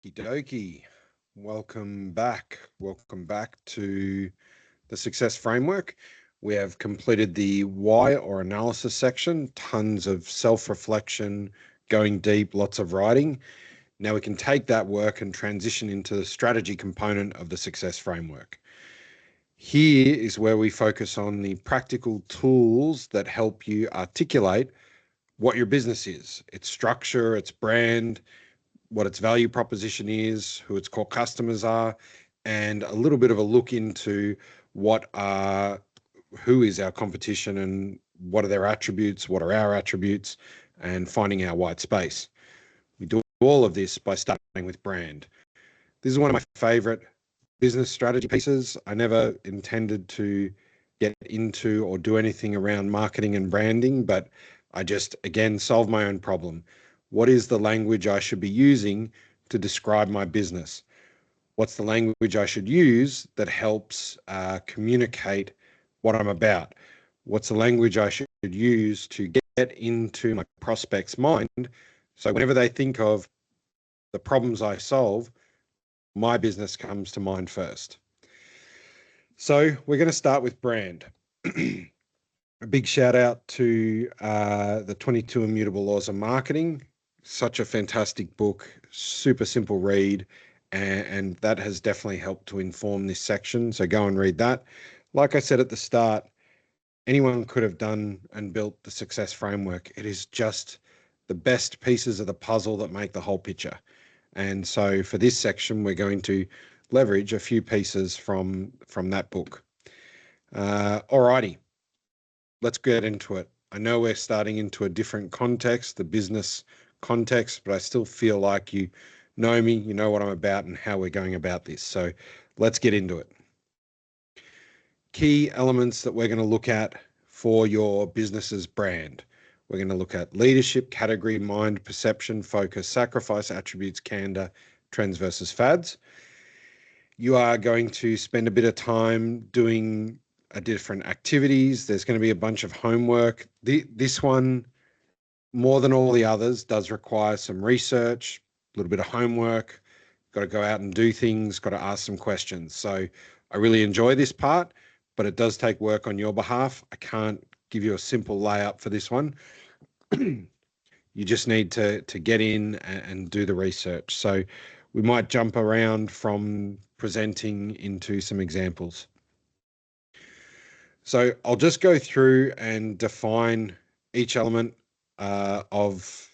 Okie dokie. Welcome back. Welcome back to the Success Framework. We have completed the why or analysis section, tons of self-reflection, going deep, lots of writing. Now we can take that work and transition into the strategy component of the Success Framework. Here is where we focus on the practical tools that help you articulate what your business is, its structure, its brand, what its value proposition is, who its core customers are, and a little bit of a look into who is our competition and what are their attributes, what are our attributes, and finding our white space. We do all of this by starting with brand. This is one of my favorite business strategy pieces. I never intended to get into or do anything around marketing and branding, but I just, again, solve my own problem. What is the language I should be using to describe my business? What's the language I should use that helps communicate what I'm about? What's the language I should use to get into my prospect's mind? So whenever they think of the problems I solve, my business comes to mind first. So we're going to start with brand. A big shout out to the 22 Immutable Laws of Marketing. Such a fantastic book, super simple read, and that has definitely helped to inform this section. So go and read that. Like I said at the start, anyone could have done and built the Success Framework. It is just the best pieces of the puzzle that make the whole picture. And so for this section, we're going to leverage a few pieces from that book. Alrighty, let's get into it. I know we're starting into a different context, the business context, but I still feel like you know me, you know what I'm about and how we're going about this. So let's get into it. Key elements that we're going to look at for your business's brand. We're going to look at leadership, category, mind, perception, focus, sacrifice, attributes, candor, trends versus fads. You are going to spend a bit of time doing different activities. There's going to be a bunch of homework. This one, more than all the others, does require some research, a little bit of homework, got to go out and do things, got to ask some questions. So I really enjoy this part, but it does take work on your behalf. I can't give you a simple layup for this one. You just need to get in and do the research. So we might jump around from presenting into some examples. So I'll just go through and define each element of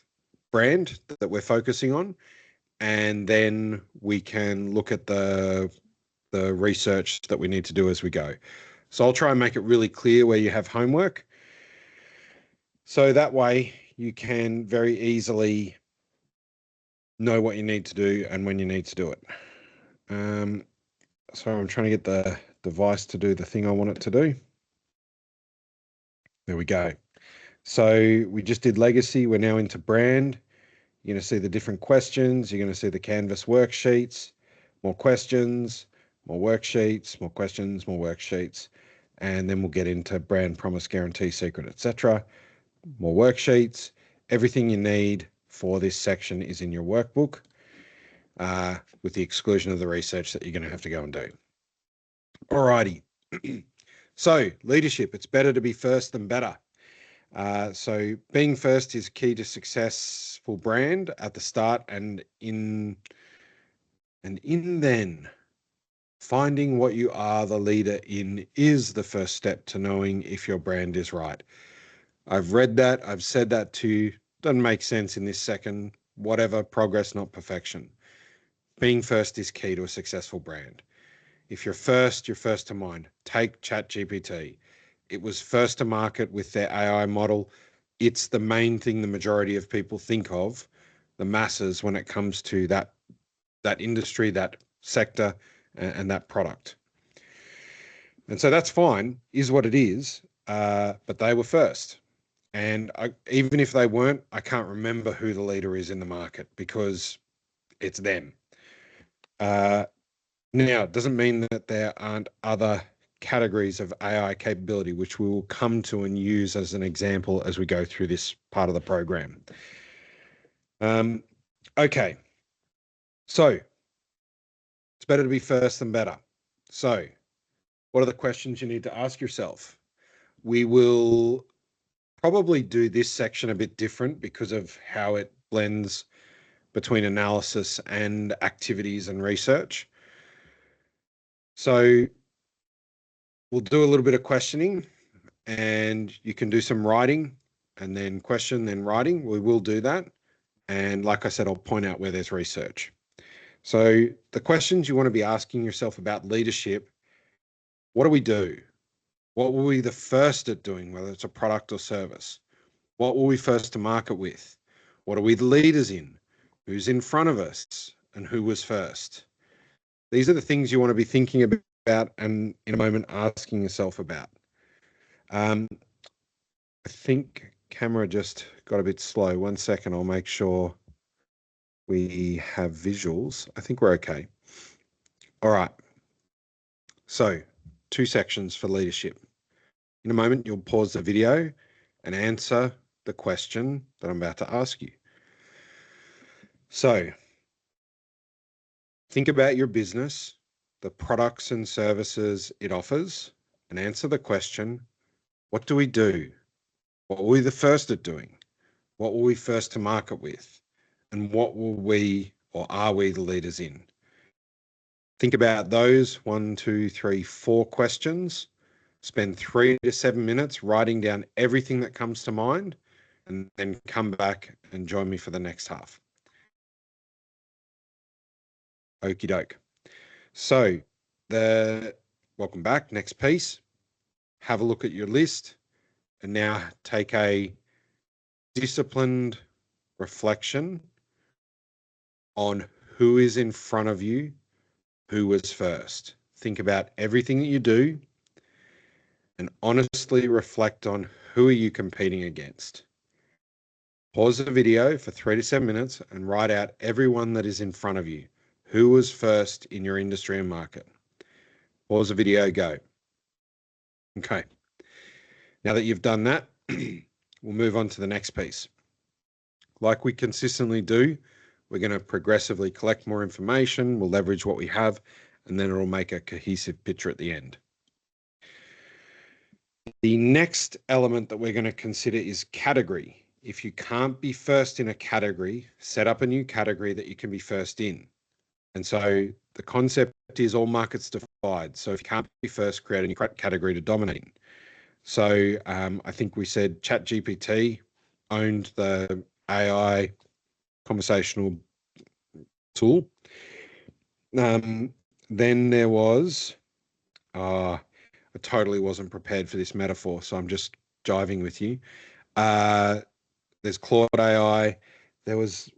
brand that we're focusing on, and then we can look at the research that we need to do as we go. So I'll try and make it really clear where you have homework. So that way you can very easily know what you need to do and when you need to do it. So I'm trying to get the device to do the thing I want it to do. There we go. So we just did legacy. We're now into brand. You're going to see the different questions. You're going to see the Canvas worksheets, more questions, more worksheets, more questions, more worksheets. And then we'll get into brand, promise, guarantee, secret, etc. More worksheets. Everything you need for this section is in your workbook, with the exclusion of the research that you're going to have to go and do. Alrighty. So leadership, it's better to be first than better. So being first is key to successful brand at the start, and in then finding what you are the leader in is the first step to knowing if your brand is right. I've read that, I've said that to you, doesn't make sense in this second, whatever, progress, not perfection. Being first is key to a successful brand. If you're first to mind. Take ChatGPT. It was first to market with their AI model. It's the main thing the majority of people think of, the masses, when it comes to that industry, that sector, and that product. And so that's fine, is what it is, but they were first. And even if they weren't, I can't remember who the leader is in the market because it's them. Now, it doesn't mean that there aren't other categories of AI capability, which we will come to and use as an example as we go through this part of the program. Okay. So it's better to be first than better. So what are the questions you need to ask yourself? We will probably do this section a bit different because of how it blends between analysis and activities and research. So we'll do a little bit of questioning, and you can do some writing and then question, then writing. We will do that. And like I said, I'll point out where there's research. So the questions you want to be asking yourself about leadership: what do we do? What were we the first at doing, whether it's a product or service? What were we first to market with? What are we the leaders in? Who's in front of us and who was first? These are the things you want to be thinking about and in a moment asking yourself about. I think camera just got a bit slow. 1 second, I'll make sure we have visuals. I think we're okay. All right. So 2 sections for leadership. In a moment, you'll pause the video and answer the question that I'm about to ask you. So think about your business, the products and services it offers, and answer the question: what do we do? What were we the first at doing? What were we first to market with? And what were we, or are we, the leaders in? Think about those 1, 2, 3, 4 questions. Spend 3 to 7 minutes writing down everything that comes to mind, and then come back and join me for the next half. Okie doke. So welcome back. Next piece. Have a look at your list and now take a disciplined reflection on who is in front of you, who was first. Think about everything that you do and honestly reflect on who are you competing against. Pause the video for 3 to 7 minutes and write out everyone that is in front of you. Who was first in your industry and market? Pause the video, go. Okay. Now that you've done that, we'll move on to the next piece. Like we consistently do, we're going to progressively collect more information, we'll leverage what we have, and then it'll make a cohesive picture at the end. The next element that we're going to consider is category. If you can't be first in a category, set up a new category that you can be first in. And so the concept is all markets divide. So if you can't be first, create a new category to dominate in. So I think we said ChatGPT owned the AI conversational tool. Then there was, I totally wasn't prepared for this metaphor, so I'm just jiving with you. There's Claude AI. There was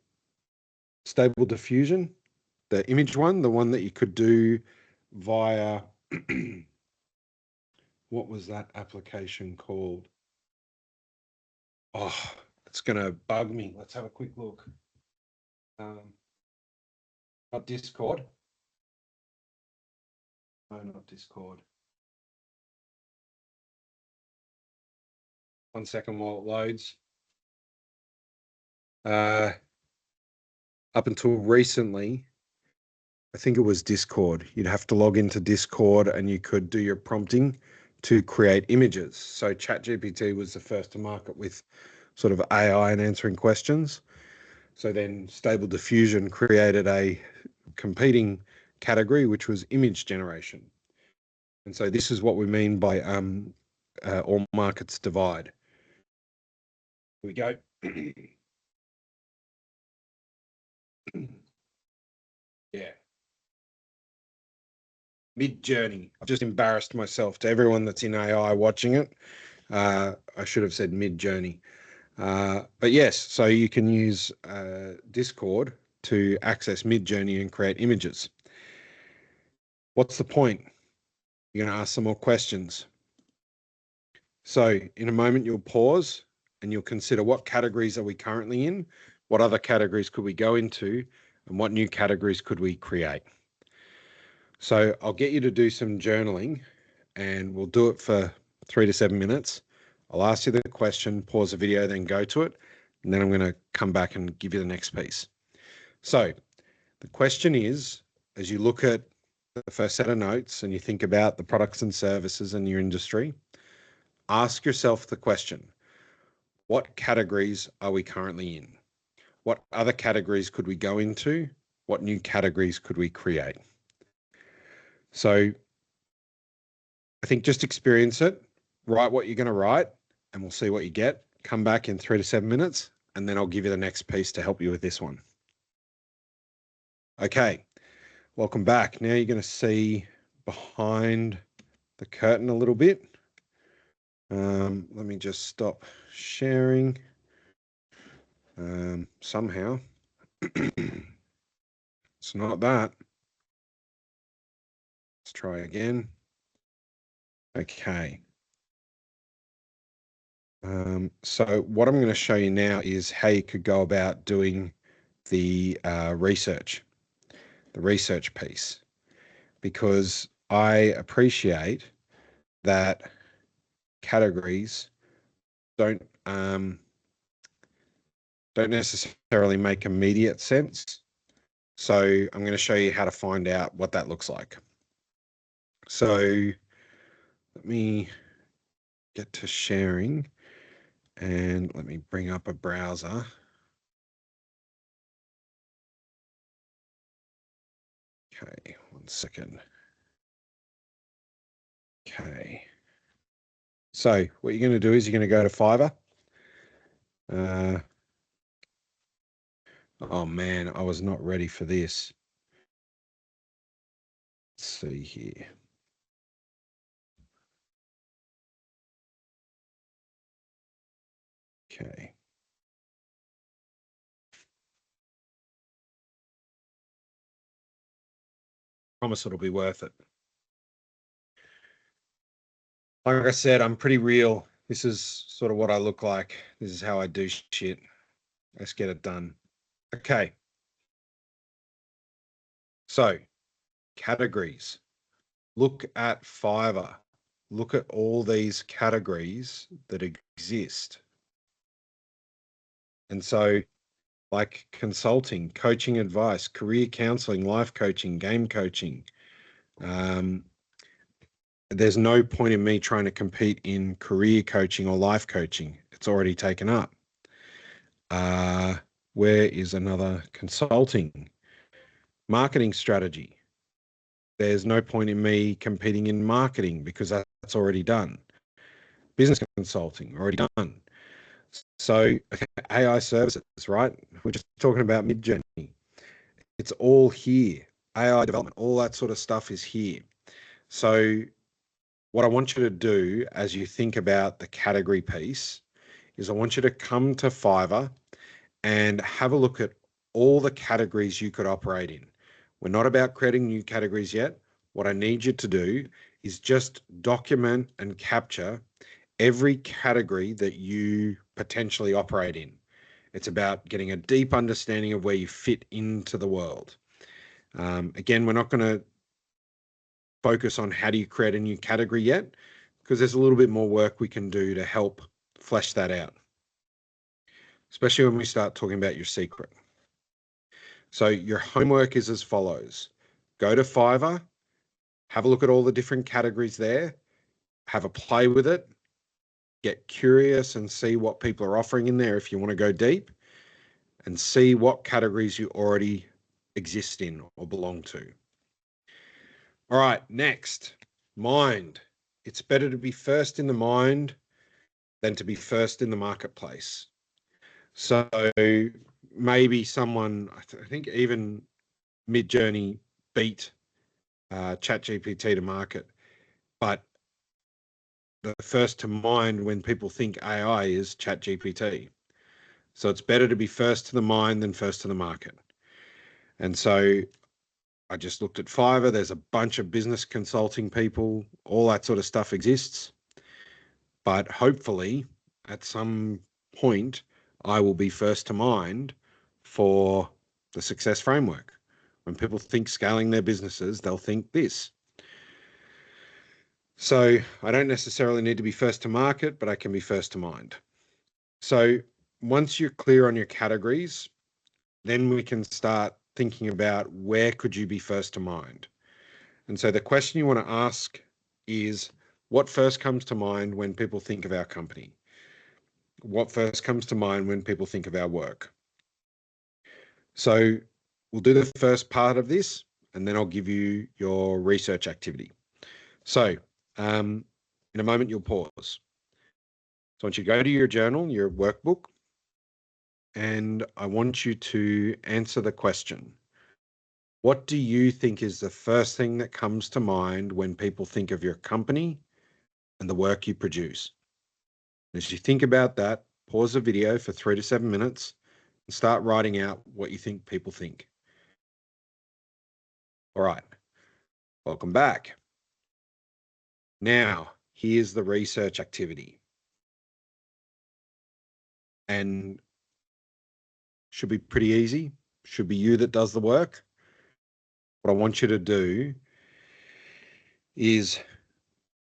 Stable Diffusion, the image one, the one that you could do via, what was that application called? Oh, it's going to bug me. Let's have a quick look. Not Discord. No, not Discord. 1 second while it loads. Up until recently, I think it was Discord. You'd have to log into Discord and you could do your prompting to create images. So ChatGPT was the first to market with sort of AI and answering questions. So then Stable Diffusion created a competing category, which was image generation. And so this is what we mean by all markets divide. Here we go. Yeah. Mid-journey. I've just embarrassed myself to everyone that's in AI watching it. I should have said mid-journey. But yes, so you can use Discord to access mid-journey and create images. What's the point? You're going to ask some more questions. So in a moment, you'll pause and you'll consider what categories are we currently in, what other categories could we go into, and what new categories could we create. So I'll get you to do some journaling and we'll do it for 3 to 7 minutes. I'll ask you the question, pause the video, then go to it. And then I'm going to come back and give you the next piece. So The question is, as you look at the first set of notes and you think about the products and services in your industry, ask yourself the question, what categories are we currently in? What other categories could we go into? What new categories could we create? So I think just experience it, write what you're going to write, and we'll see what you get. Come back in 3 to 7 minutes, and then I'll give you the next piece to help you with this one. Okay, welcome back. Now you're going to see behind the curtain a little bit. Let me just stop sharing. Somehow, it's not that. Let's try again. Okay. So what I'm going to show you now is how you could go about doing the research piece, because I appreciate that categories don't necessarily make immediate sense. So I'm going to show you how to find out what that looks like. So let me get to sharing and let me bring up a browser. Okay, 1 second. Okay. So what you're going to do is you're going to go to Fiverr. Oh man, I was not ready for this. Let's see here. Okay. Promise it'll be worth it. Like I said, I'm pretty real. This is sort of what I look like. This is how I do shit. Let's get it done. Okay. So, categories. Look at Fiverr. Look at all these categories that exist. And so, like consulting, coaching advice, career counseling, life coaching, game coaching. There's no point in me trying to compete in career coaching or life coaching. It's already taken up. Where is another consulting? Marketing strategy. There's no point in me competing in marketing because that's already done. Business consulting, already done. So AI services, right? We're just talking about Midjourney. It's all here. AI development, all that sort of stuff is here. So what I want you to do as you think about the category piece is I want you to come to Fiverr and have a look at all the categories you could operate in. We're not about creating new categories yet. What I need you to do is just document and capture every category that you potentially operate in. It's about getting a deep understanding of where you fit into the world. Again, we're not going to focus on how do you create a new category yet, because there's a little bit more work we can do to help flesh that out, especially when we start talking about your secret. So your homework is as follows. Go to Fiverr, have a look at all the different categories there, have a play with it, get curious and see what people are offering in there if you want to go deep, and see what categories you already exist in or belong to. All right, next, mind. It's better to be first in the mind than to be first in the marketplace. So maybe someone, I think even Midjourney beat ChatGPT to market, but the first to mind when people think AI is ChatGPT. So it's better to be first to the mind than first to the market. And so I just looked at Fiverr. There's a bunch of business consulting people. All that sort of stuff exists. But hopefully at some point, I will be first to mind for the success framework. When people think scaling their businesses, they'll think this. So I don't necessarily need to be first to market, but I can be first to mind. So once you're clear on your categories, then we can start thinking about where could you be first to mind. And so the question you want to ask is, what first comes to mind when people think of our company? What first comes to mind when people think of our work? So we'll do the first part of this, and then I'll give you your research activity. So in a moment, you'll pause. So I want you to go to your journal, your workbook, and I want you to answer the question. What do you think is the first thing that comes to mind when people think of your company and the work you produce? As you think about that, pause the video for 3 to 7 minutes and start writing out what you think people think. All right, welcome back. Now, here's the research activity. And should be pretty easy. Should be you that does the work. What I want you to do is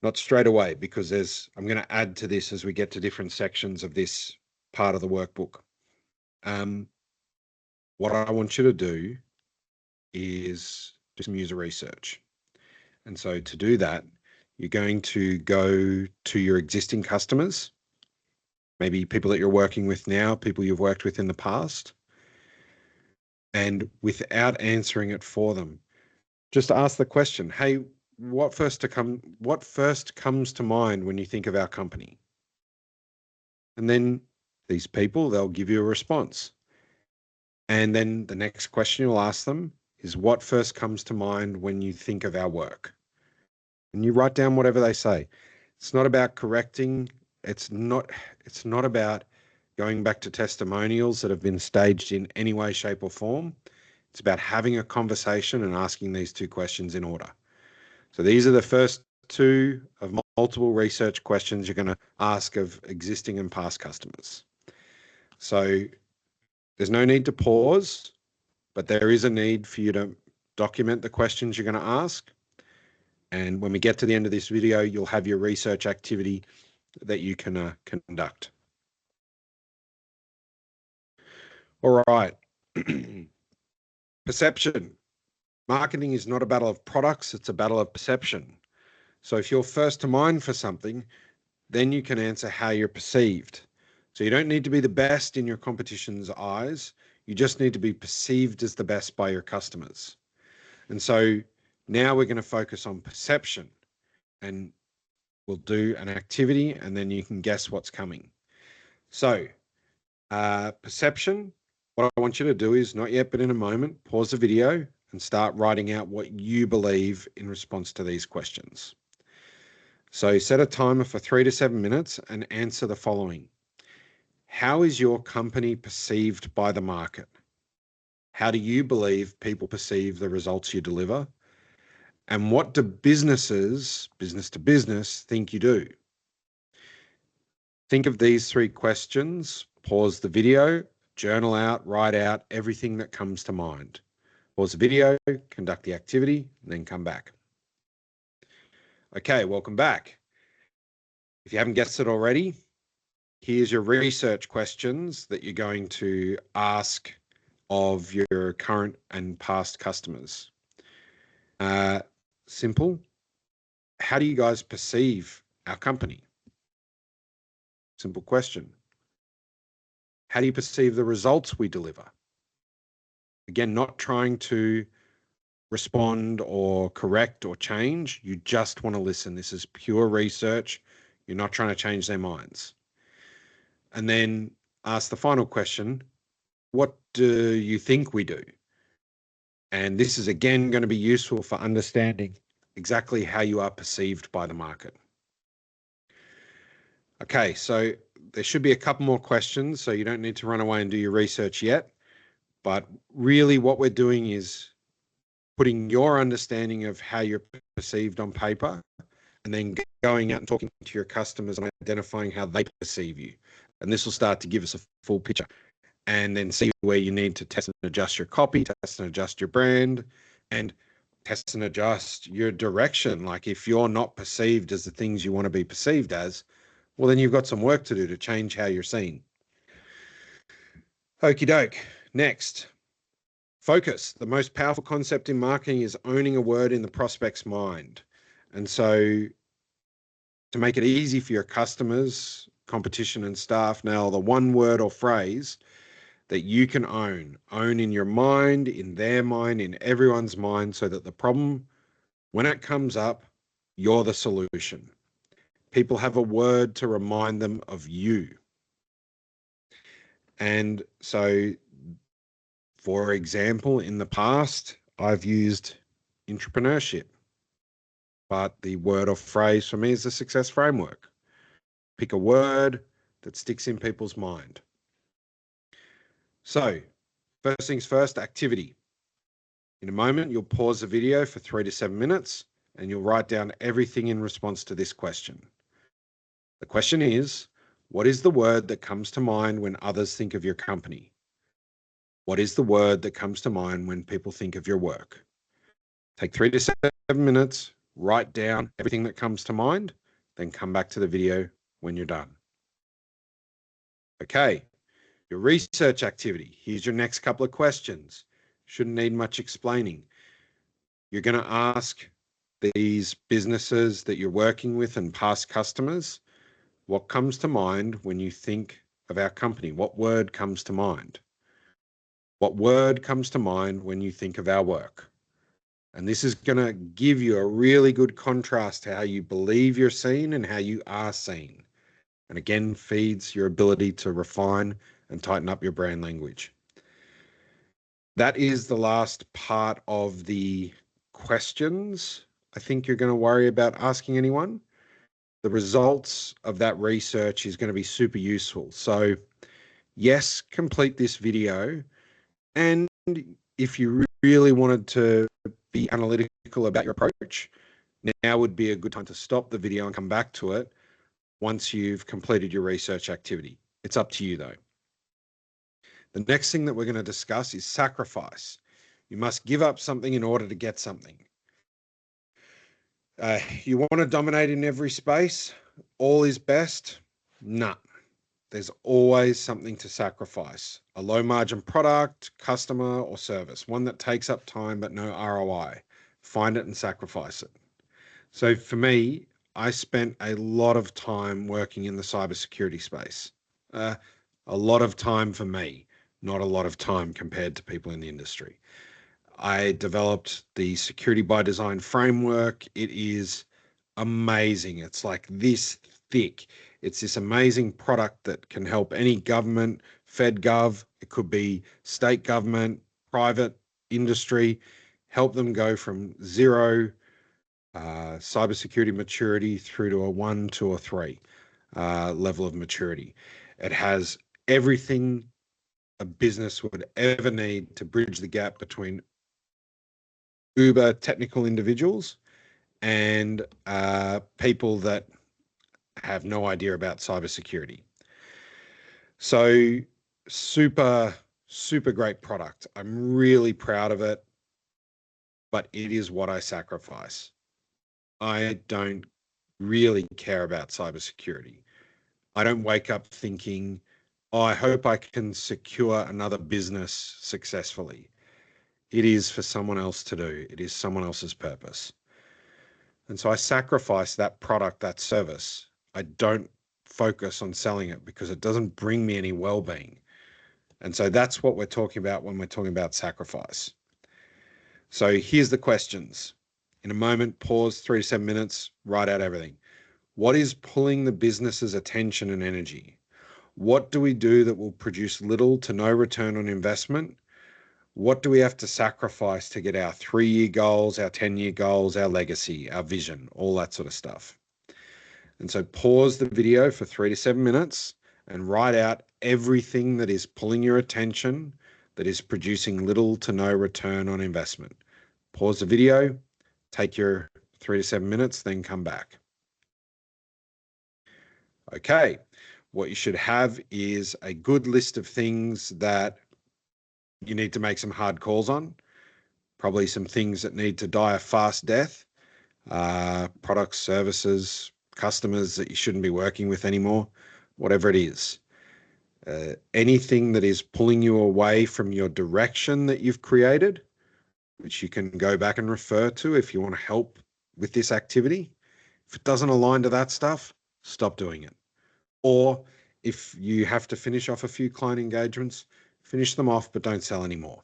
not straight away, because I'm going to add to this as we get to different sections of this part of the workbook. What I want you to do is do some user research. And so to do that, you're going to go to your existing customers, maybe people that you're working with now, people you've worked with in the past, and without answering it for them, just ask the question, hey, what first comes to mind when you think of our company? And then these people, they'll give you a response. And then the next question you'll ask them is, what first comes to mind when you think of our work? And you write down whatever they say. It's not about correcting. It's not about going back to testimonials that have been staged in any way, shape, or form. It's about having a conversation and asking these two questions in order. So these are the first two of multiple research questions you're going to ask of existing and past customers. So there's no need to pause, but there is a need for you to document the questions you're going to ask. And when we get to the end of this video, you'll have your research activity that you can conduct. All right. Perception. Marketing is not a battle of products, it's a battle of perception. So if you're first to mind for something, then you can answer how you're perceived. So you don't need to be the best in your competition's eyes. You just need to be perceived as the best by your customers. And so now we're going to focus on perception, and we'll do an activity and then you can guess what's coming. So perception, what I want you to do is, not yet, but in a moment, pause the video and start writing out what you believe in response to these questions. So set a timer for 3 to 7 minutes and answer the following. How is your company perceived by the market? How do you believe people perceive the results you deliver? And what do businesses, business to business, think you do? Think of these 3 questions, pause the video, journal out, write out everything that comes to mind. Pause the video, conduct the activity, and then come back. Okay, welcome back. If you haven't guessed it already, here's your research questions that you're going to ask of your current and past customers. Simple. How do you guys perceive our company? Simple question. How do you perceive the results we deliver? Again, not trying to respond or correct or change. You just want to listen. This is pure research. You're not trying to change their minds. And then ask the final question, what do you think we do? And this is again going to be useful for understanding exactly how you are perceived by the market. Okay, so there should be a couple more questions, so you don't need to run away and do your research yet. But really what we're doing is putting your understanding of how you're perceived on paper and then going out and talking to your customers and identifying how they perceive you. And this will start to give us a full picture, and then see where you need to test and adjust your copy, test and adjust your brand, and test and adjust your direction. Like if you're not perceived as the things you want to be perceived as, well, then you've got some work to do to change how you're seen. Okie doke. Next, Focus. The most powerful concept in marketing is owning a word in the prospect's mind. And so to make it easy for your customers, competition, and staff, nail the one word or phrase that you can own in your mind, in their mind, in everyone's mind, so that the problem, when it comes up, you're the solution. People have a word to remind them of you. And so, for example, in the past, I've used entrepreneurship, but the word or phrase for me is the success framework. Pick a word that sticks in people's mind. So, first things first, activity. In a moment, you'll pause the video for 3 to 7 minutes and you'll write down everything in response to this question. The question is, what is the word that comes to mind when others think of your company? What is the word that comes to mind when people think of your work? Take 3 to 7 minutes, write down everything that comes to mind, then come back to the video when you're done. Okay, your research activity. Here's your next couple of questions. Shouldn't need much explaining. You're going to ask these businesses that you're working with and past customers, what comes to mind when you think of our company? What word comes to mind? What word comes to mind when you think of our work? And this is going to give you a really good contrast to how you believe you're seen and how you are seen. And again, feeds your ability to refine and tighten up your brand language. That is the last part of the questions I think you're going to worry about asking anyone. The results of that research is going to be super useful. So yes, complete this video. And if you really wanted to be analytical about your approach, now would be a good time to stop the video and come back to it once you've completed your research activity. It's up to you though. The next thing that we're going to discuss is sacrifice. You must give up something in order to get something. You want to dominate in every space? All is best? Nah. There's always something to sacrifice. A low margin product, customer, or service. One that takes up time but no ROI. Find it and sacrifice it. So for me, I spent a lot of time working in the cybersecurity space. A lot of time for me, not a lot of time compared to people in the industry. I developed the Security by Design framework. It is amazing. It's like this thick. It's this amazing product that can help any government, FedGov, it could be state government, private industry, help them go from zero cybersecurity maturity through to a 1, 2, or 3 level of maturity. It has everything a business would ever need to bridge the gap between uber technical individuals and people that have no idea about cybersecurity. So super, super great product. I'm really proud of it, but it is what I sacrifice. I don't really care about cybersecurity. I don't wake up thinking, oh, I hope I can secure another business successfully. It is for someone else to do. It is someone else's purpose. And so I sacrifice that product, that service. I don't focus on selling it because it doesn't bring me any well-being. And so that's what we're talking about when we're talking about sacrifice. So here's the questions. In a moment, pause 3 to 7 minutes, write out everything. What is pulling the business's attention and energy? What do we do that will produce little to no return on investment? What do we have to sacrifice to get our 3-year goals, our 10-year goals, our legacy, our vision, all that sort of stuff? And so pause the video for 3 to 7 minutes and write out everything that is pulling your attention, that is producing little to no return on investment. Pause the video, take your 3 to 7 minutes, then come back. Okay, what you should have is a good list of things that you need to make some hard calls on, probably some things that need to die a fast death, products, services, customers that you shouldn't be working with anymore, whatever it is. anything that is pulling you away from your direction that you've created, which you can go back and refer to if you want to help with this activity. If it doesn't align to that stuff, stop doing it. Or if you have to finish off a few client engagements, finish them off, but don't sell anymore.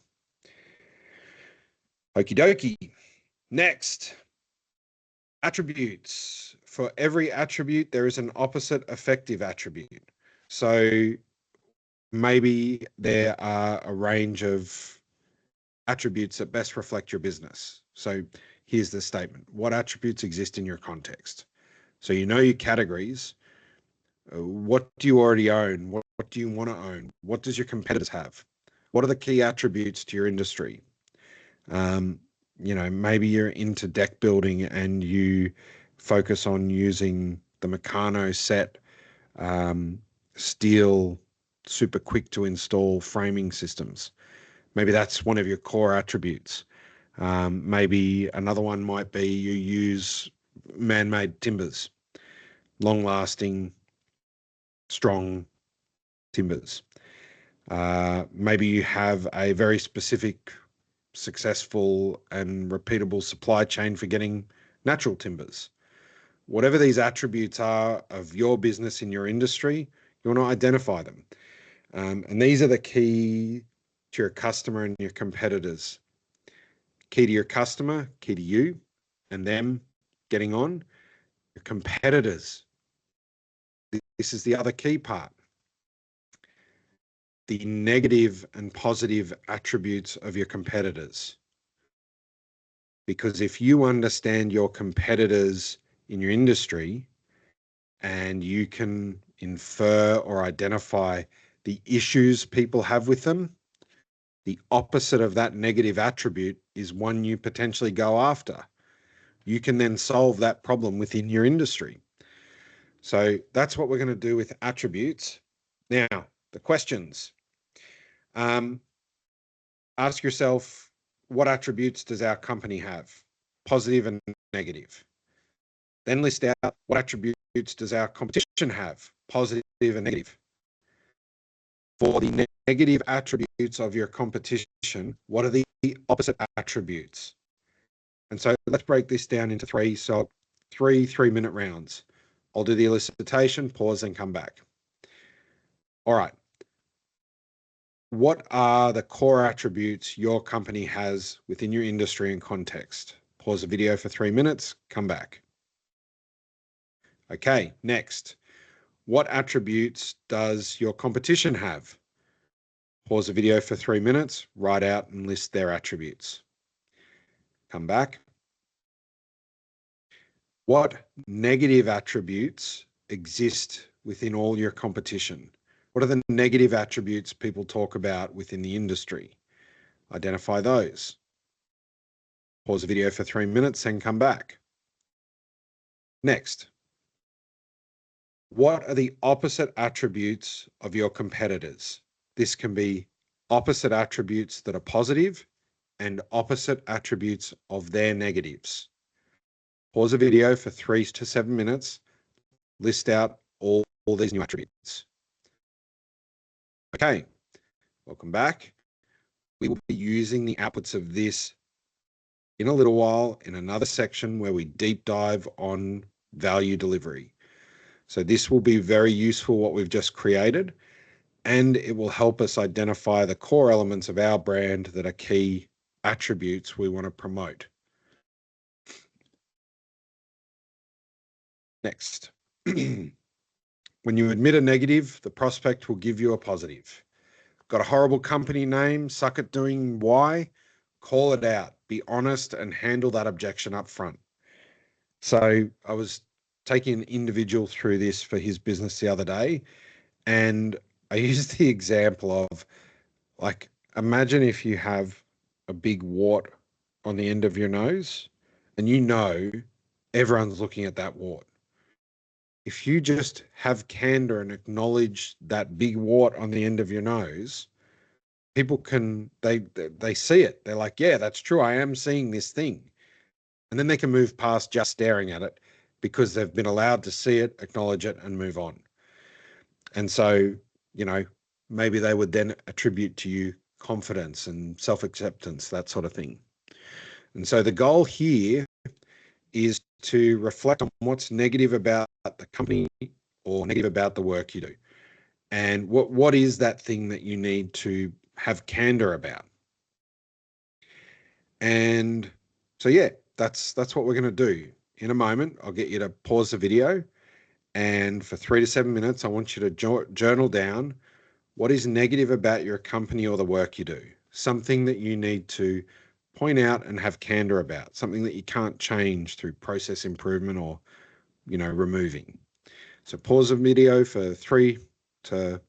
Okie dokie. Next, attributes. For every attribute, there is an opposite effective attribute. So maybe there are a range of attributes that best reflect your business. So here's the statement. What attributes exist in your context? So you know your categories. What do you already own? What do you want to own? What does your competitors have? What are the key attributes to your industry? Maybe you're into deck building and you focus on using the Meccano set, steel, super quick to install framing systems. Maybe that's one of your core attributes. Maybe another one might be you use man-made timbers, long-lasting, strong timbers. Maybe you have a very specific, successful and repeatable supply chain for getting natural timbers. Whatever these attributes are of your business in your industry, you want to identify them. And these are the key to your customer and your competitors. Key to your customer, key to you and them getting on. Your competitors. This is the other key part. The negative and positive attributes of your competitors. Because if you understand your competitors in your industry and you can infer or identify the issues people have with them, the opposite of that negative attribute is one you potentially go after. You can then solve that problem within your industry. So that's what we're going to do with attributes. Now, the questions. Ask yourself, what attributes does our company have? Positive and negative. Then list out what attributes does our competition have? Positive and negative. For the negative attributes of your competition, what are the opposite attributes? And so let's break this down into three. So three-minute rounds. I'll do the elicitation, pause, and come back. All right. What are the core attributes your company has within your industry and context? Pause the video for 3 minutes, come back. Okay, next. What attributes does your competition have? Pause the video for 3 minutes, write out and list their attributes. Come back. What negative attributes exist within all your competition? What are the negative attributes people talk about within the industry? Identify those. Pause the video for 3 minutes and come back. Next. What are the opposite attributes of your competitors? This can be opposite attributes that are positive and opposite attributes of their negatives. Pause the video for 3 to 7 minutes. List out all these new attributes. Okay, welcome back. We will be using the outputs of this in a little while in another section where we deep dive on value delivery. So this will be very useful, what we've just created, and it will help us identify the core elements of our brand that are key attributes we want to promote. Next. When you admit a negative, the prospect will give you a positive. Got a horrible company name, suck at doing Y, call it out, be honest and handle that objection up front. So I was taking an individual through this for his business the other day, and I used the example of, like, imagine if you have a big wart on the end of your nose and you know everyone's looking at that wart. If you just have candor and acknowledge that big wart on the end of your nose, people can, they see it. They're like, yeah, that's true. I am seeing this thing. And then they can move past just staring at it because they've been allowed to see it, acknowledge it, and move on. And so, you know, maybe they would then attribute to you confidence and self-acceptance, that sort of thing. And so the goal here is to reflect on what's negative about the company or negative about the work you do. And what is that thing that you need to have candor about? And so, yeah, that's what we're going to do. In a moment, I'll get you to pause the video. And for 3 to 7 minutes, I want you to journal down what is negative about your company or the work you do. Something that you need to point out and have candor about. Something that you can't change through process improvement or, removing. So pause the video for 3 to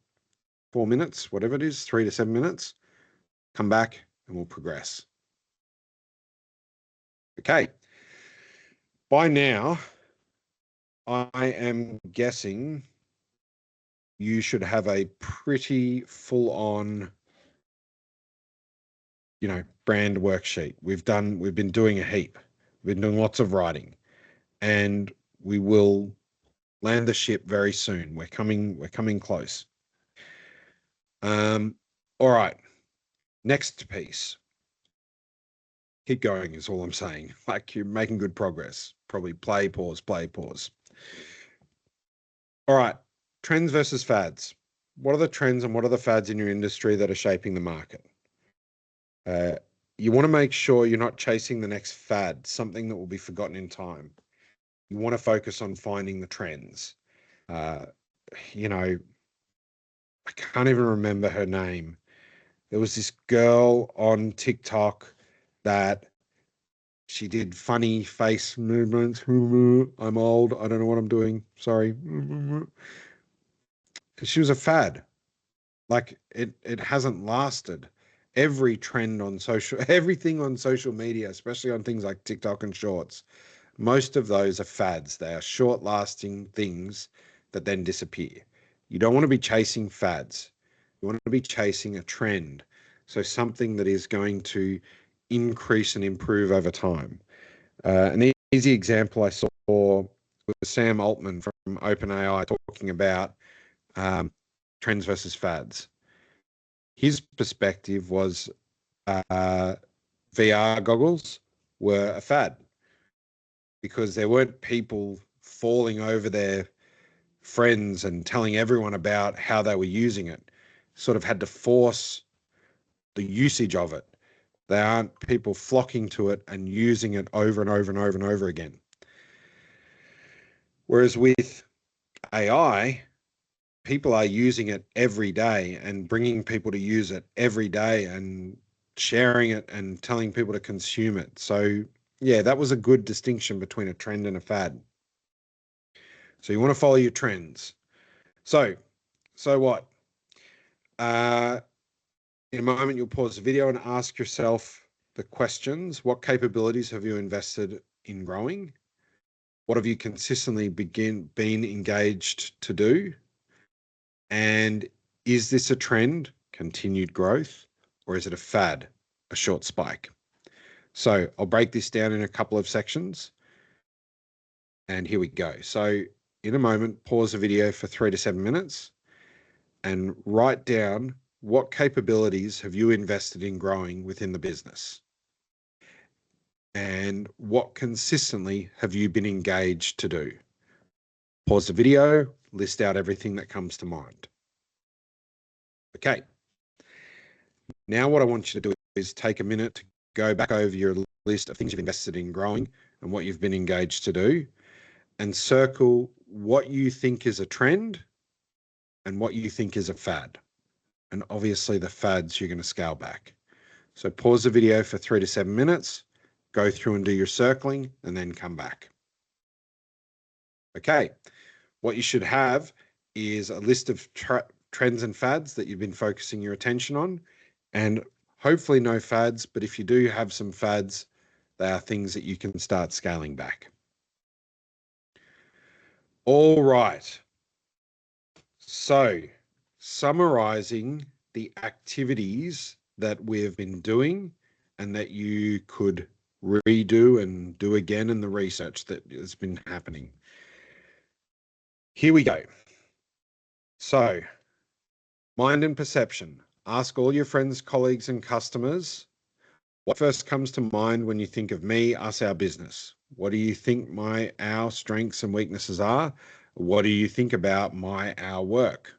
4 minutes, whatever it is, 3 to 7 minutes. Come back and we'll progress. Okay. By now, I am guessing you should have a pretty full-on, brand worksheet. We've been doing a heap. We've been doing lots of writing, and we will land the ship very soon. We're coming close. All right. Next piece. Keep going is all I'm saying. Like, you're making good progress. Probably play, pause. All right. Trends versus fads. What are the trends and what are the fads in your industry that are shaping the market? You want to make sure you're not chasing the next fad, something that will be forgotten in time. You want to focus on finding the trends. I can't even remember her name. There was this girl on TikTok that she did funny face movements. I'm old. I don't know what I'm doing. Sorry. She was a fad. Like it hasn't lasted. Every trend on everything on social media, especially on things like TikTok and Shorts, most of those are fads. They are short-lasting things that then disappear. You don't want to be chasing fads. You want to be chasing a trend. So something that is going to increase and improve over time. An easy example I saw was Sam Altman from OpenAI talking about trends versus fads. His perspective was VR goggles were a fad because there weren't people falling over their friends and telling everyone about how they were using it. Sort of had to force the usage of it. There aren't people flocking to it and using it over and over and over and over again. Whereas with AI, people are using it every day and bringing people to use it every day and sharing it and telling people to consume it. So yeah, that was a good distinction between a trend and a fad. So you want to follow your trends. So what? In a moment, you'll pause the video and ask yourself the questions. What capabilities have you invested in growing? What have you consistently been engaged to do? And is this a trend, continued growth, or is it a fad, a short spike? So I'll break this down in a couple of sections. And here we go. So in a moment, pause the video for 3 to 7 minutes and write down what capabilities have you invested in growing within the business? And what consistently have you been engaged to do? Pause the video, list out everything that comes to mind. Okay. Now what I want you to do is take a minute to go back over your list of things you've invested in growing and what you've been engaged to do, and circle what you think is a trend and what you think is a fad. And obviously the fads you're going to scale back. So pause the video for 3 to 7 minutes, go through and do your circling, and then come back. Okay, what you should have is a list of trends and fads that you've been focusing your attention on, and hopefully no fads, but if you do have some fads, they are things that you can start scaling back. All right. So summarizing the activities that we've been doing and that you could redo and do again in the research that has been happening. Here we go. So Mind and perception. Ask all your friends, colleagues, and customers, what first comes to mind when you think of me, us, our business? What do you think our strengths and weaknesses are? What do you think about our work?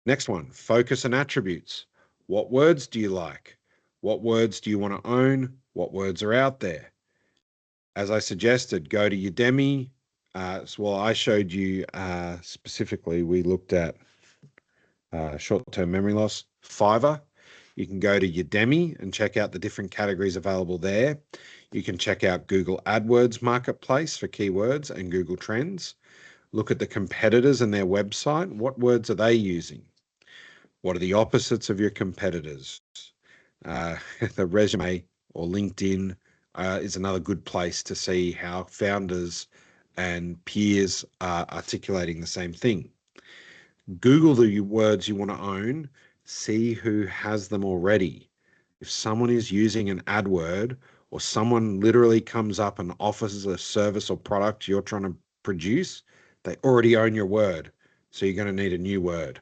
Next one, focus and attributes. What words do you like? What words do you want to own? What words are out there? As I suggested, go to Udemy. I showed you specifically, we looked at short-term memory loss. Fiverr. You can go to Udemy and check out the different categories available there. You can check out Google AdWords Marketplace for keywords and Google Trends. Look at the competitors and their website. What words are they using? What are the opposites of your competitors? The resume or LinkedIn is another good place to see how founders and peers are articulating the same thing. Google the words you want to own, see who has them already. If someone is using an ad word or someone literally comes up and offers a service or product you're trying to produce, they already own your word. So you're going to need a new word.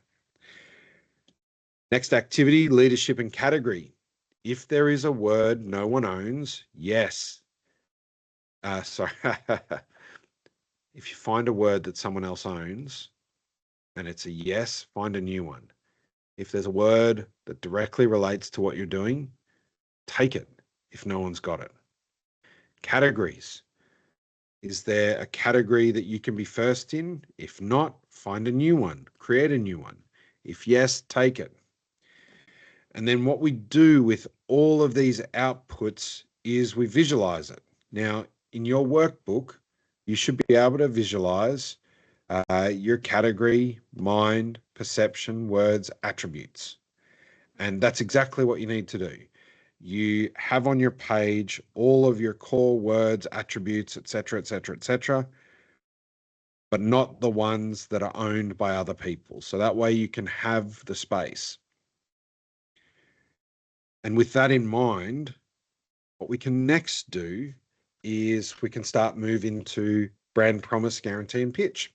Next activity, leadership and category. If there is a word no one owns, yes. Sorry. If you find a word that someone else owns and it's a yes, find a new one. If there's a word that directly relates to what you're doing, take it if no one's got it. Categories. Is there a category that you can be first in? If not, find a new one, create a new one. If yes, take it. And then what we do with all of these outputs is we visualize it. Now, in your workbook, you should be able to visualize your category, mind, perception, words, attributes. And that's exactly what you need to do. You have on your page all of your core words, attributes, etc., etc., etc., but not the ones that are owned by other people. So that way you can have the space. And with that in mind, what we can next do is we can start moving to brand promise, guarantee, and pitch.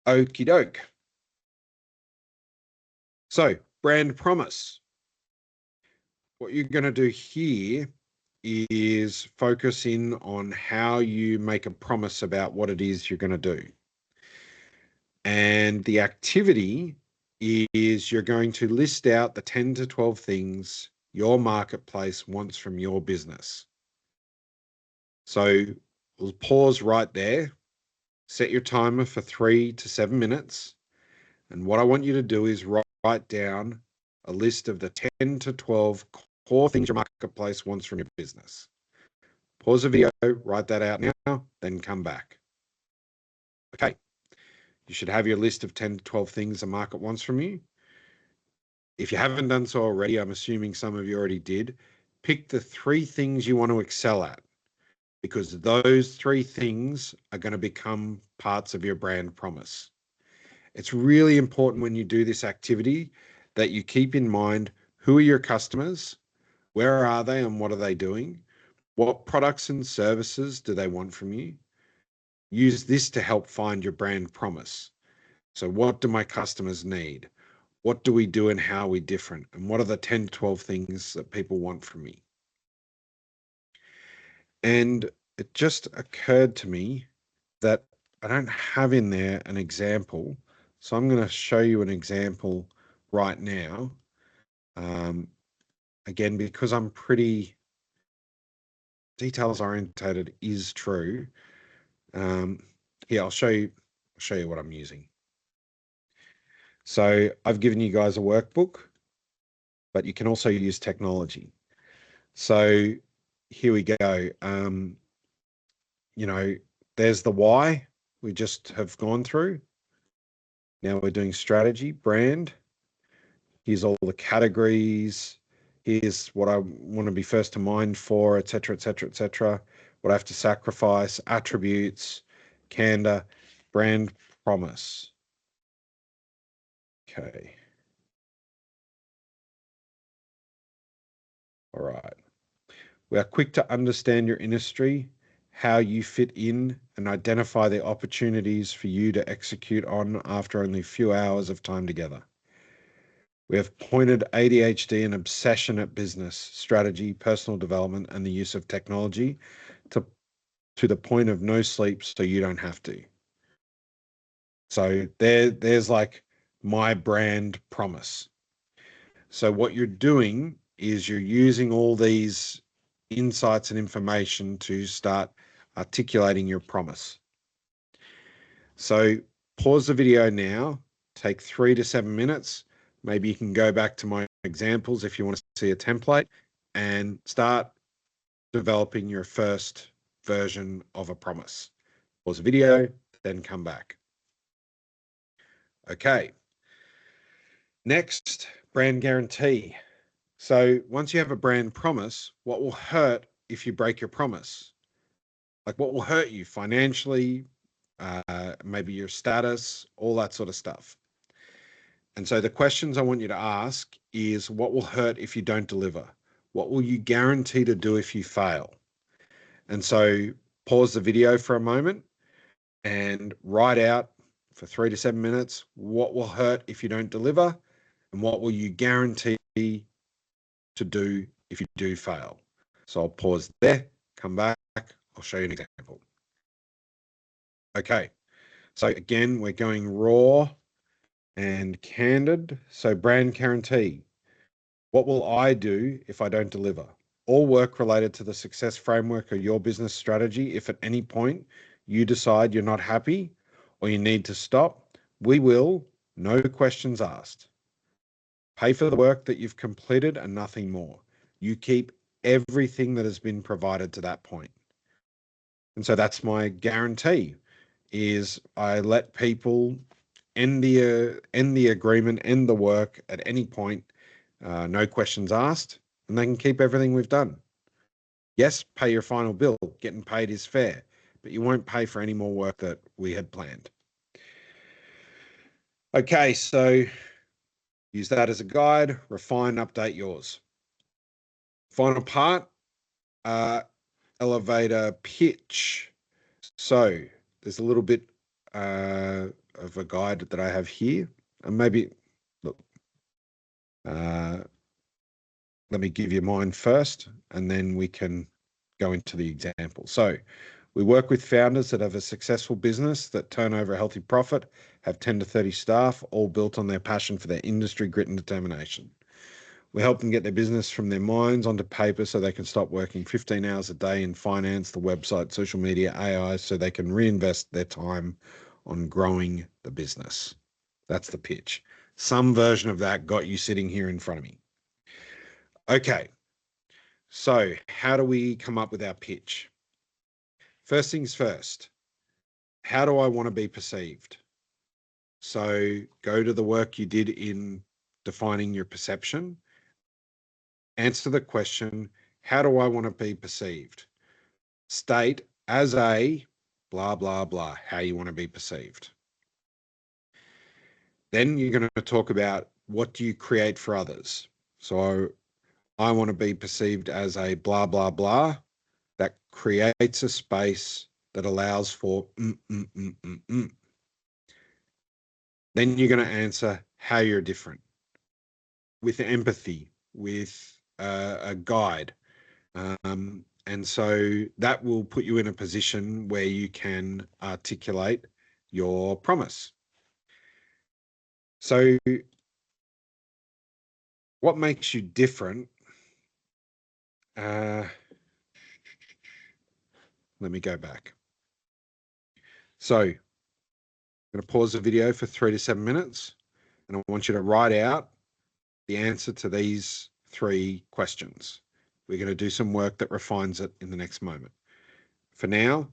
Okie doke. So brand promise. What you're going to do here is focus in on how you make a promise about what it is you're going to do. And the activity is you're going to list out the 10 to 12 things your marketplace wants from your business. So we'll pause right there, set your timer for 3 to 7 minutes. And what I want you to do is write down a list of the 10 to 12 core things your marketplace wants from your business. Pause the video, write that out now, then come back. Okay, you should have your list of 10 to 12 things the market wants from you. If you haven't done so already, I'm assuming some of you already did, pick the 3 things you want to excel at, because those 3 things are going to become parts of your brand promise. It's really important when you do this activity that you keep in mind, who are your customers, where are they and what are they doing, what products and services do they want from you. Use this to help find your brand promise. So what do my customers need? What do we do and how are we different? And what are the 10 to 12 things that people want from me? And it just occurred to me that I don't have in there an example. So I'm going to show you an example right now. Again, because I'm pretty details orientated is true. Here, I'll show you what I'm using. So I've given you guys a workbook, but you can also use technology. So here we go. You know, there's the why we just have gone through. Now we're doing strategy, brand. Here's all the categories. Here's what I want to be first to mind for, et cetera, et cetera, et cetera. What I have to sacrifice, attributes, candor, brand promise. Okay. All right. We are quick to understand your industry how you fit in, and identify the opportunities for you to execute on after only a few hours of time together. We have pointed ADHD and obsession at business, strategy, personal development, and the use of technology to the point of no sleep so you don't have to. So there's like my brand promise. So what you're doing is you're using all these insights and information to start articulating your promise. So pause the video now, take 3 to 7 minutes. Maybe you can go back to my examples if you want to see a template, and start developing your first version of a promise. Pause the video, then come back. Okay. Next, brand guarantee. So once you have a brand promise, what will hurt if you break your promise? Like, what will hurt you financially, maybe your status, all that sort of stuff. And so the questions I want you to ask is, what will hurt if you don't deliver? What will you guarantee to do if you fail? And so pause the video for a moment and write out for 3 to 7 minutes, what will hurt if you don't deliver, and what will you guarantee to do if you do fail? So I'll pause there, come back, I'll show you an example. Okay, so again, we're going raw and candid. So brand guarantee. What will I do if I don't deliver? All work related to the success framework of your business strategy. If at any point you decide you're not happy or you need to stop, we will, no questions asked. Pay for the work that you've completed and nothing more. You keep everything that has been provided to that point. And so that's my guarantee, is I let people end the agreement, end the work at any point, no questions asked, and they can keep everything we've done. Yes, pay your final bill. Getting paid is fair, but you won't pay for any more work that we had planned. Okay, so use that as a guide, refine, update yours. Final part, elevator pitch. So there's a little bit of a guide that I have here, and maybe, look, let me give you mine first, and then we can go into the example. So we work with founders that have a successful business that turn over a healthy profit, have 10 to 30 staff, all built on their passion for their industry, grit and determination. We help them get their business from their minds onto paper so they can stop working 15 hours a day in finance, the website, social media, AI, so they can reinvest their time on growing the business. That's the pitch. Some version of that got you sitting here in front of me. Okay, so how do we come up with our pitch? First things first, how do I want to be perceived? So go to the work you did in defining your perception. Answer the question, how do I want to be perceived? State as a blah, blah, blah, how you want to be perceived. Then you're going to talk about, what do you create for others? So I want to be perceived as a blah, blah, blah. That creates a space that allows for Then you're going to answer how you're different, with empathy, with a guide. And so that will put you in a position where you can articulate your promise. So what makes you different? Let me go back. So I'm going to pause the video for 3 to 7 minutes, and I want you to write out the answer to these 3 questions. We're going to do some work that refines it in the next moment. For now,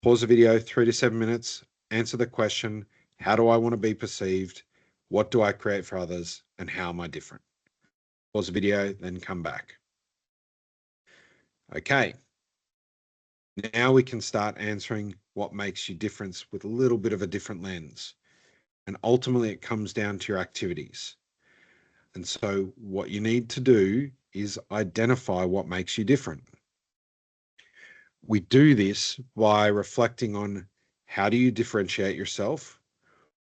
pause the video, 3 to 7 minutes, answer the question, how do I want to be perceived? What do I create for others? And how am I different? Pause the video, then come back. Okay. Now we can start answering what makes you different with a little bit of a different lens. And ultimately it comes down to your activities. And so what you need to do is identify what makes you different. we do this by reflecting on how do you differentiate yourself?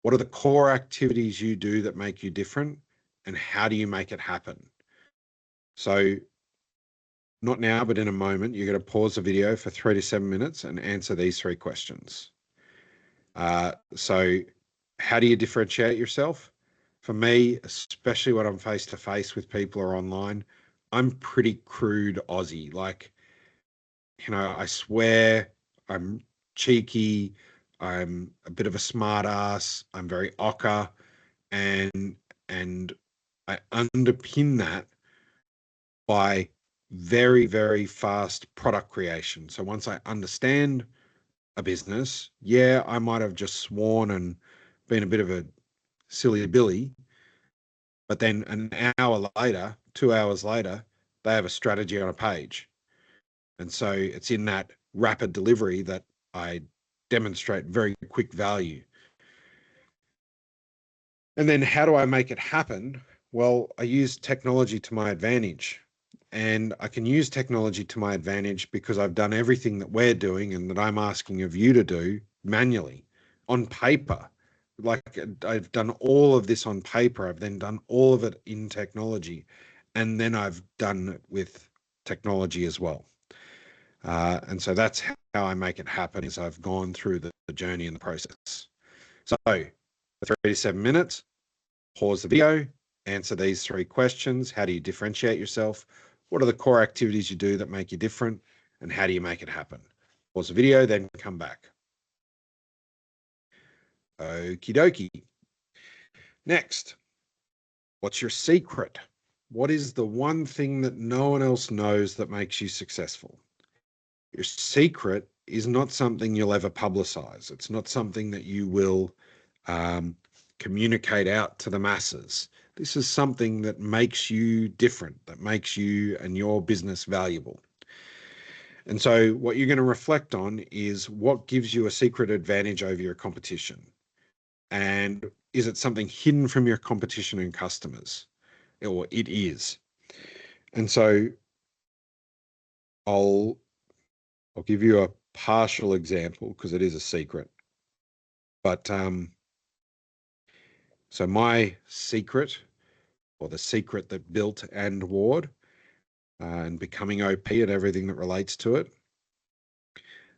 What are the core activities you do that make you different? And how do you make it happen? So not now, but in a moment, you're going to pause the video for 3 to 7 minutes and answer these 3 questions. So how do you differentiate yourself? For me, especially when I'm face to face with people or online, I'm pretty crude Aussie. Like, you know, I swear, I'm cheeky, I'm a bit of a smart ass, I'm very ochre, and I underpin that by very, very fast product creation. So once I understand a business, yeah, I might have just sworn and been a bit of a silly Billy, but then an hour later, 2 hours later, they have a strategy on a page. And so it's in that rapid delivery that I demonstrate very quick value. And then how do I make it happen? Well, I use technology to my advantage. And I can use technology to my advantage because I've done everything that we're doing and that I'm asking of you to do manually on paper. Like I've done all of this on paper. I've then done all of it in technology. And then I've done it with technology as well. And so that's how I make it happen, is I've gone through the journey and the process. So for 3 to 7 minutes, pause the video, answer these 3 questions. How do you differentiate yourself? What are the core activities you do that make you different? And how do you make it happen? Pause the video, then come back. Okie dokie. Next, what's your secret? What is the one thing that no one else knows that makes you successful? Your secret is not something you'll ever publicize. It's not something that you will communicate out to the masses. This is something that makes you different, that makes you and your business valuable. And so what you're going to reflect on is what gives you a secret advantage over your competition. And is it something hidden from your competition and customers? Or it is. And so I'll give you a partial example because it is a secret. But so my secret, or the secret that built and warred, and becoming OP and everything that relates to it,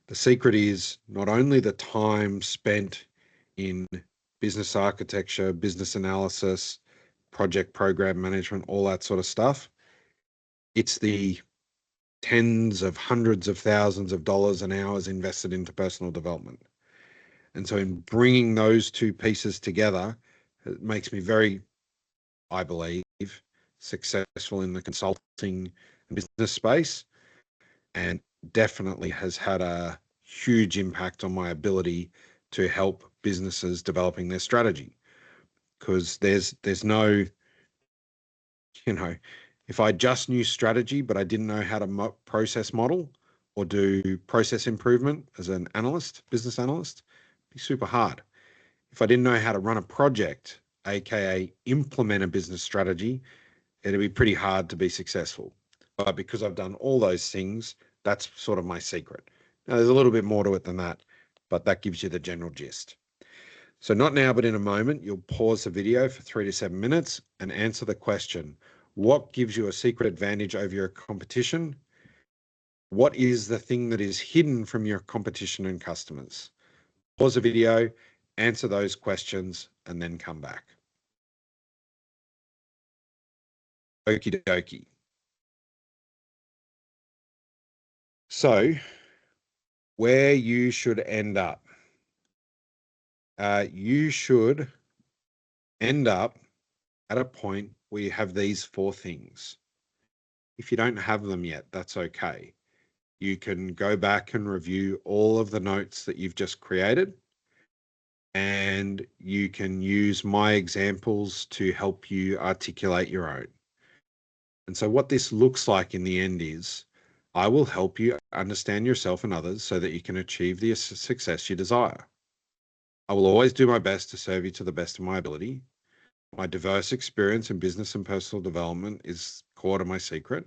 the secret is not only the time spent in business architecture, business analysis, project program management, all that sort of stuff. It's the tens of hundreds of thousands of dollars and hours invested into personal development. And so in bringing those 2 pieces together, it makes me very, I believe, successful in the consulting and business space, and definitely has had a huge impact on my ability to help businesses developing their strategy. Because there's no, you know, if I just knew strategy, but I didn't know how to process model or do process improvement as an analyst, business analyst, it'd be super hard. If I didn't know how to run a project, AKA implement a business strategy, it'd be pretty hard to be successful. But because I've done all those things, that's sort of my secret. Now, there's a little bit more to it than that, but that gives you the general gist. So not now, but in a moment, you'll pause the video for 3 to 7 minutes and answer the question, what gives you a secret advantage over your competition? What is the thing that is hidden from your competition and customers? Pause the video, answer those questions, and then come back. Okie dokie. So where you should end up. You should end up at a point where you have these 4 things. If you don't have them yet, that's okay. You can go back and review all of the notes that you've just created, and you can use my examples to help you articulate your own. And so what this looks like in the end is, I will help you understand yourself and others so that you can achieve the success you desire. I will always do my best to serve you to the best of my ability. My diverse experience in business and personal development is core to my secret.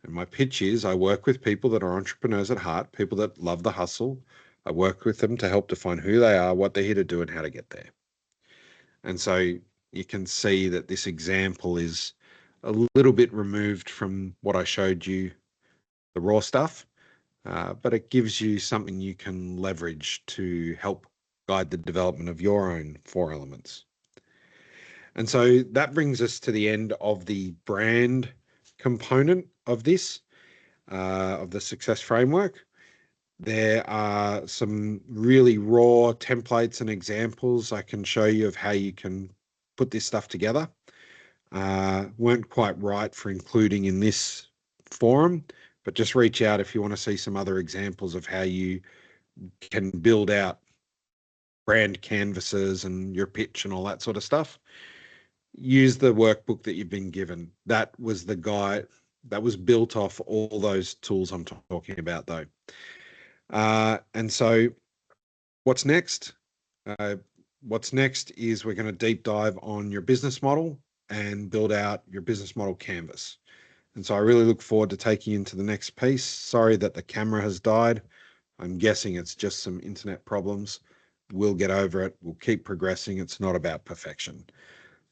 And my pitch is I work with people that are entrepreneurs at heart, people that love the hustle. I work with them to help define who they are, what they're here to do, and how to get there. And so you can see that this example is a little bit removed from what I showed you, the raw stuff, but it gives you something you can leverage to help guide the development of your own 4 elements. And so that brings us to the end of the brand component of this, of the success framework. There are some really raw templates and examples I can show you of how you can put this stuff together. Weren't quite right for including in this forum, but just reach out if you want to see some other examples of how you can build out brand canvases and your pitch and all that sort of stuff. Use the workbook that you've been given. That was the guide that was built off all those tools I'm talking about, though. And so what's next? What's next is we're going to deep dive on your business model and build out your business model canvas. And so I really look forward to taking you into the next piece. Sorry that the camera has died. I'm guessing it's just some internet problems. We'll get over it. We'll keep progressing. It's not about perfection.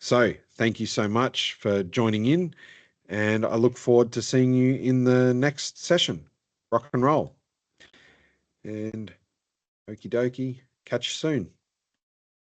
So thank you so much for joining in, and I look forward to seeing you in the next session. Rock and roll. And okie dokie, catch you soon.